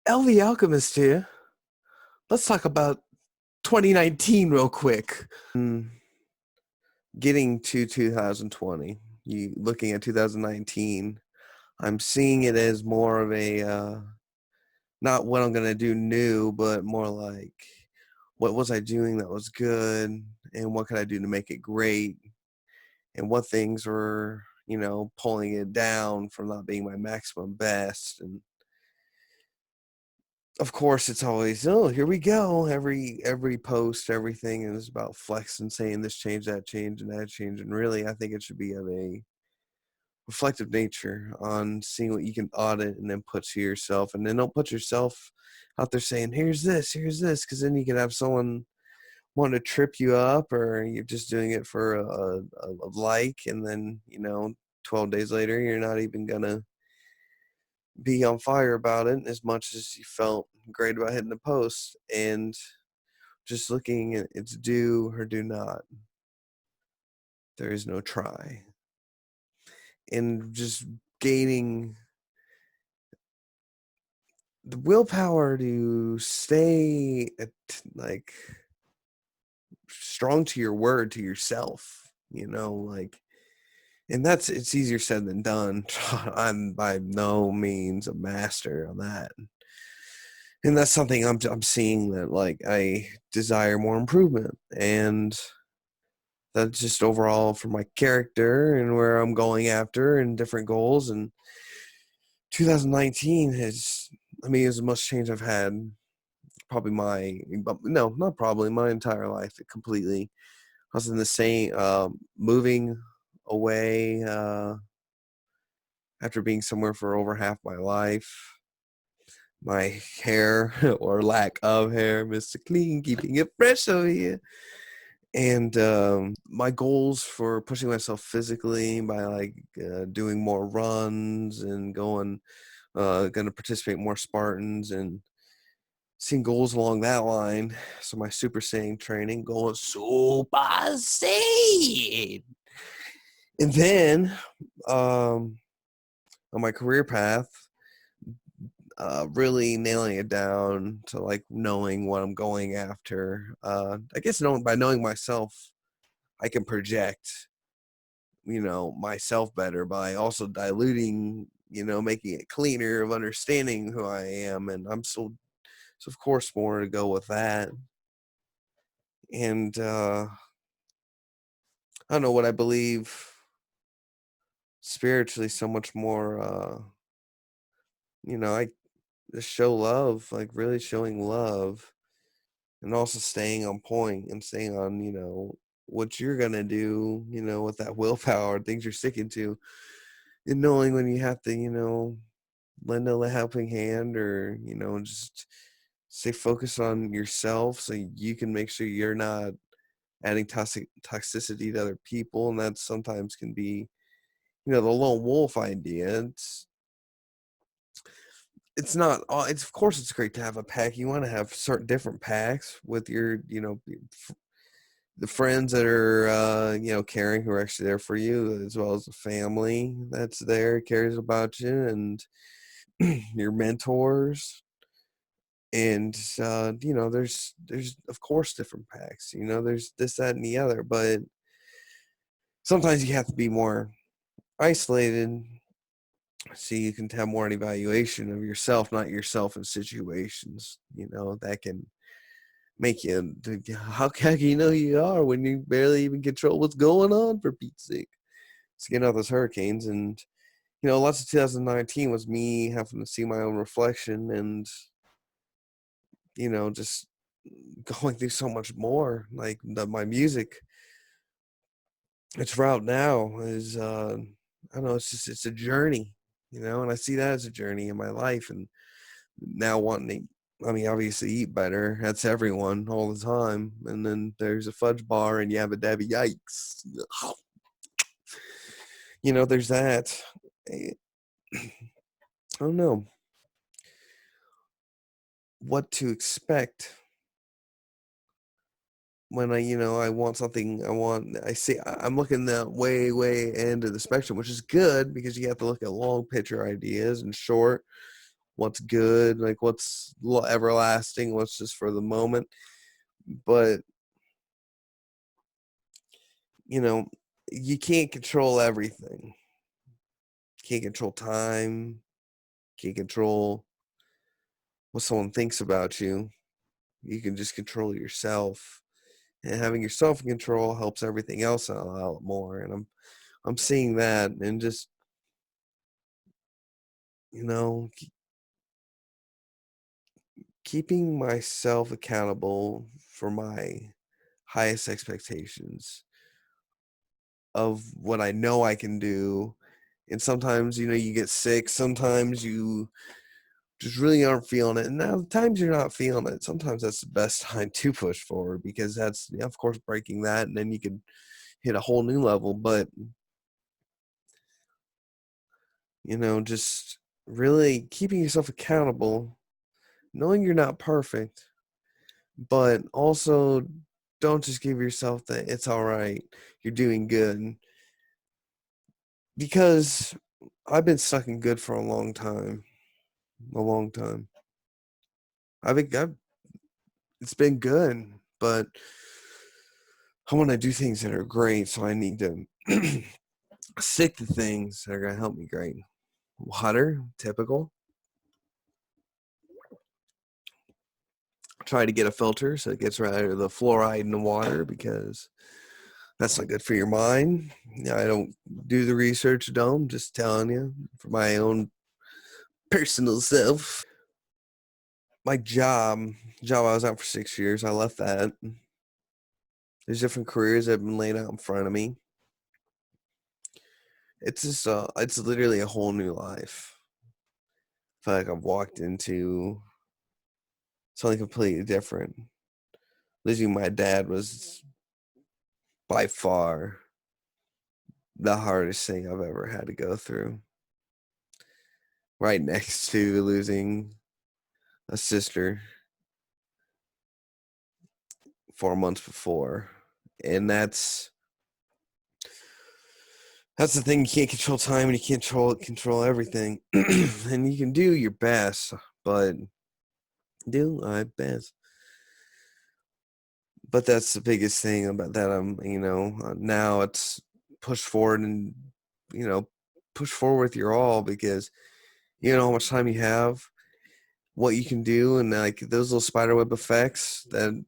El the Alchemist here. Let's talk about 2019 real quick. Getting to 2020, you looking at 2019, I'm seeing it as more of a not what I'm gonna do new, but more like what was I doing that was good, and what could I do to make it great, and what things were pulling it down from not being my maximum best. And of course it's always, oh, here we go, every post, everything is about flex and saying this change, that change, and that change. And really I think it should be of a reflective nature on seeing what you can audit and then put to yourself. And then don't put yourself out there saying here's this, because then you can have someone want to trip you up, or you're just doing it for a like, and then 12 days later you're not even gonna be on fire about it as much as you felt great about hitting the post. And just looking at its do or do not, there is no try. And just gaining the willpower to stay like strong to your word to yourself, like. And it's easier said than done. I'm by no means a master on that, and that's something I'm seeing, that like I desire more improvement. And that's just overall for my character and where I'm going after and different goals. And 2019 has, I mean, is the most change I've had probably my, no, not probably, my entire life. It completely, I was in the same, moving away after being somewhere for over half my life. My hair, or lack of hair, Mr. Clean, keeping it fresh over here. And my goals for pushing myself physically by like doing more runs and going to participate in more Spartans and seeing goals along that line. So my Super Saiyan training, going Super Saiyan. And then on my career path, really nailing it down to like knowing what I'm going after. I guess by knowing myself, I can project, myself better by also diluting, making it cleaner of understanding who I am. And I'm so of course more to go with that. And I don't know what I believe spiritually so much more. I just show love, like really showing love, and also staying on point and staying on, what you're gonna do, with that willpower, things you're sticking to, and knowing when you have to, lend a helping hand, or just stay focused on yourself so you can make sure you're not adding toxicity to other people. And that sometimes can be, the lone wolf idea. It's not it's, of course it's great to have a pack. You want to have certain different packs with your, the friends that are caring, who are actually there for you, as well as the family that's there, cares about you, and your mentors. And there's of course different packs, there's this, that, and the other. But sometimes you have to be more isolated so you can have more an evaluation of yourself, not yourself in situations, that can make you, how can you know who you are when you barely even control what's going on, for Pete's sake. It's getting out those hurricanes. And lots of 2019 was me having to see my own reflection, and just going through so much more. Like my music, its route now is I don't know, it's a journey, and I see that as a journey in my life. And now wanting to, I mean, obviously eat better, that's everyone all the time. And then there's a fudge bar and you have a Debbie, yikes. There's that. I don't know what to expect when I want something. I see, I'm looking that way end of the spectrum, which is good because you have to look at long picture ideas and short. what's good, like what's everlasting, what's just for the moment. But you know, you can't control everything. Can't control time. Can't control what someone thinks about you. You can just control yourself. And having yourself in control helps everything else out a lot more. And I'm seeing that, and just, you know, keeping myself accountable for my highest expectations of what I know I can do. And sometimes, you get sick. Sometimes you just really aren't feeling it. And now the times you're not feeling it, sometimes that's the best time to push forward, because that's, of course, breaking that, and then you can hit a whole new level. But, just really keeping yourself accountable, knowing you're not perfect, but also don't just give yourself that it's all right, you're doing good. Because I've been stuck in good for a long time. A long time. I think it's been good, but I want to do things that are great, so I need to stick to things that are going to help me great. Water, typical. Try to get a filter so it gets rid of the fluoride in the water, because that's not good for your mind. I don't do the research, I'm just telling you for my own personal self. My job I was out for 6 years, I left that. There's different careers that have been laid out in front of me. It's just it's literally a whole new life. I feel like I've walked into something completely different. Losing my dad was by far the hardest thing I've ever had to go through. Right next to losing a sister 4 months before. And that's the thing. You can't control time, and you can't control everything. And you can do your best, but do my best. But that's the biggest thing about that. Now it's push forward, and you know push forward with your all, because you know how much time you have, what you can do, and like those little spiderweb effects that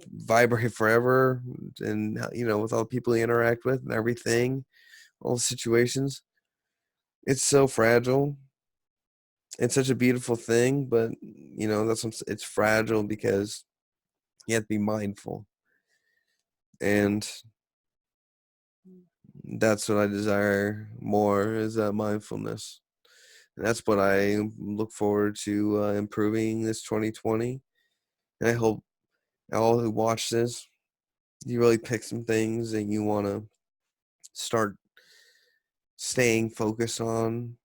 vibrate forever, and with all the people you interact with and everything, all the situations. It's so fragile. It's such a beautiful thing, but it's fragile because you have to be mindful, and that's what I desire more, is that mindfulness. And that's what I look forward to improving this 2020. And I hope all who watch this, you really pick some things that you want to start staying focused on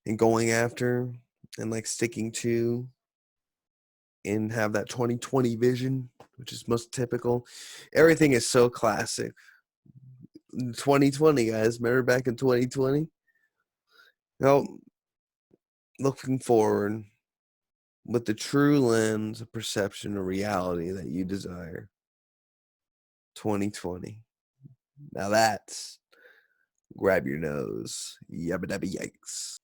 and going after, and like sticking to, and have that 2020 vision, which is most typical. Everything is so classic. 2020, guys. Remember back in 2020? Well, looking forward with the true lens of perception or reality that you desire. 2020. Now that's grab your nose. Yabba dabba yikes.